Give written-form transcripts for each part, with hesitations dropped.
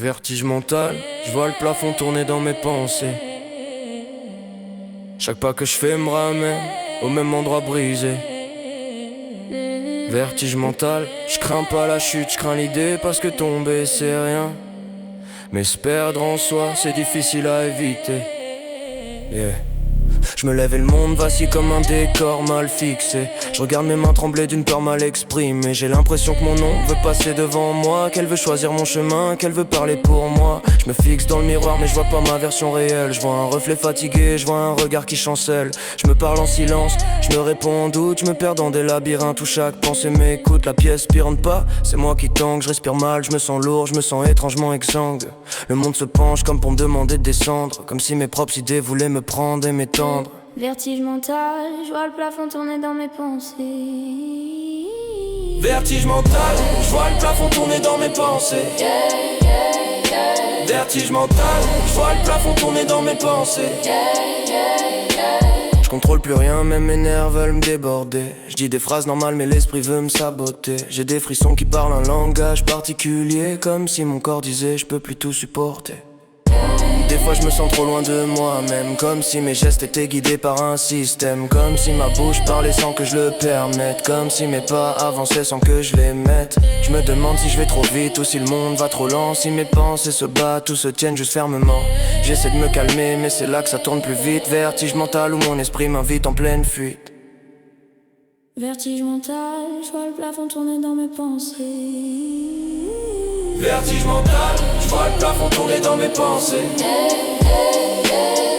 Vertige mental, je vois le plafond tourner dans mes pensées. Chaque pas que je fais me ramène au même endroit brisé. Vertige mental, je crains pas la chute, je crains l'idée parce que tomber c'est rien. Mais se perdre en soi c'est difficile à éviter. Yeah. Je me lève et le monde vacille comme un décor mal fixé. Je regarde mes mains trembler d'une peur mal exprimée. J'ai l'impression que mon nom veut passer devant moi, qu'elle veut choisir mon chemin, qu'elle veut parler pour moi. Je me fixe dans le miroir mais je vois pas ma version réelle. Je vois un reflet fatigué, je vois un regard qui chancelle. Je me parle en silence, je me réponds en doute. Je me perds dans des labyrinthes où chaque pensée m'écoute. La pièce pire rentre pas, c'est moi qui tangue. Je respire mal, je me sens lourd, je me sens étrangement exsangue. Le monde se penche comme pour me demander de descendre, comme si mes propres idées voulaient me prendre et m'étendre. Vertige mental, je vois le plafond tourner dans mes pensées. Vertige mental, je vois le plafond tourner dans mes pensées. Vertige mental, je vois le plafond tourner dans mes pensées. Je contrôle plus rien, même mes nerfs veulent me déborder. Je dis des phrases normales mais l'esprit veut me saboter. J'ai des frissons qui parlent un langage particulier, comme si mon corps disait je peux plus tout supporter. Des fois je me sens trop loin de moi-même, comme si mes gestes étaient guidés par un système. Comme si ma bouche parlait sans que je le permette, comme si mes pas avançaient sans que je les mette. Je me demande si je vais trop vite ou si le monde va trop lent. Si mes pensées se battent ou se tiennent juste fermement. J'essaie de me calmer mais c'est là que ça tourne plus vite. Vertige mental où mon esprit m'invite en pleine fuite. Vertige mental, je vois le plafond tourner dans mes pensées. Vertige mental, je vois le plafond tourner dans mes pensées.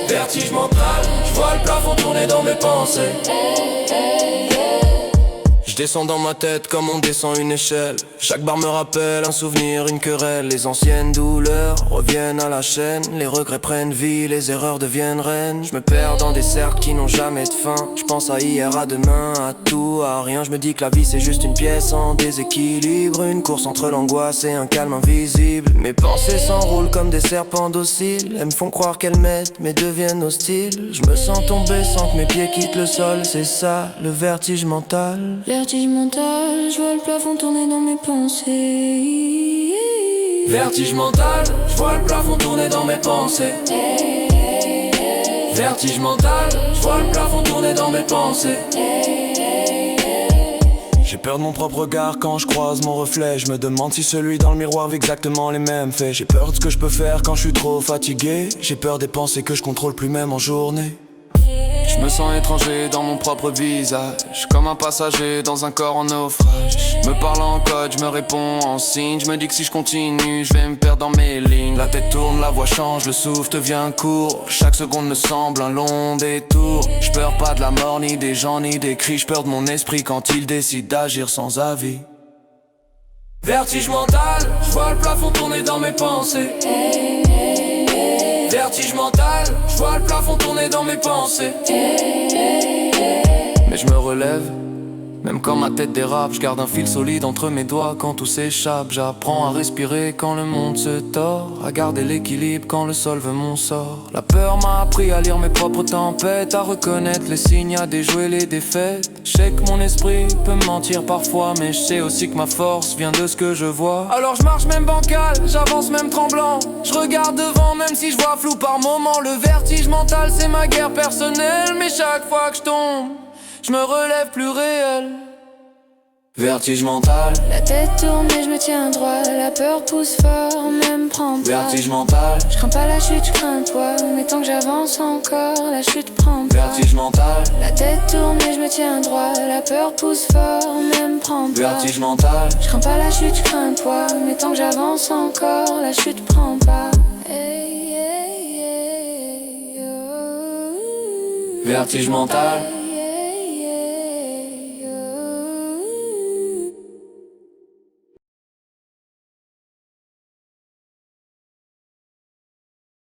Vertige mental, je vois le plafond tourner dans mes pensées. Je descends dans ma tête comme on descend une échelle. Chaque barre me rappelle un souvenir, une querelle. Les anciennes douleurs reviennent à la chaîne. Les regrets prennent vie, les erreurs deviennent reines. Je me perds dans des cercles qui n'ont jamais de fin. Je pense à hier, à demain, à tout, à rien. Je me dis que la vie c'est juste une pièce en déséquilibre. Une course entre l'angoisse et un calme invisible. Mes pensées s'enroulent comme des serpents dociles. Elles me font croire qu'elles m'aident mais deviennent hostiles. Je me sens tomber sans que mes pieds quittent le sol. C'est ça le vertige mental. Vertige mental, je vois le plafond tourner dans mes pensées. Vertige mental, je vois le plafond tourner dans mes pensées. Vertige mental, je vois le plafond tourner dans mes pensées. J'ai peur de mon propre regard quand je croise mon reflet. Je me demande si celui dans le miroir vit exactement les mêmes faits. J'ai peur de ce que je peux faire quand je suis trop fatigué. J'ai peur des pensées que je contrôle plus même en journée. Je me sens étranger dans mon propre visage, comme un passager dans un corps en naufrage. Je me parle en code, je me réponds en signe. Je me dis que si je continue, je vais me perdre dans mes lignes. La tête tourne, la voix change, le souffle devient court. Chaque seconde me semble un long détour. Je peur pas de la mort, ni des gens, ni des cris. Je peur de mon esprit quand il décide d'agir sans avis. Vertige mental, je vois le plafond tourner dans mes pensées. Vertige mental, je vois le plafond tourner dans mes pensées. Mais je me relève, même quand ma tête dérape. Je garde un fil solide entre mes doigts quand tout s'échappe. J'apprends à respirer quand le monde se tord, à garder l'équilibre quand le sol veut mon sort. La peur m'a appris à lire mes propres tempêtes, à reconnaître les signes, à déjouer les défaites. Je sais que mon esprit peut me mentir parfois, mais je sais aussi que ma force vient de ce que je vois. Alors je marche même bancal, j'avance même tremblant. Je regarde devant même si je vois flou par moment. Le vertige mental c'est ma guerre personnelle, mais chaque fois que je tombe, je me relève plus réel. Vertige mental, La tête tourne mais je me tiens droit. La peur pousse fort, même prend pas. vertige mental, Je crains pas la chute, je crains toi. Mais tant que j'avance encore, la chute prend pas. vertige mental, La tête tourne mais je me tiens droit. La peur pousse fort, même prend pas. vertige mental, Je crains pas la chute, je crains toi. Mais tant que j'avance encore, la chute prend pas. Hey, hey, hey, oh. vertige mental.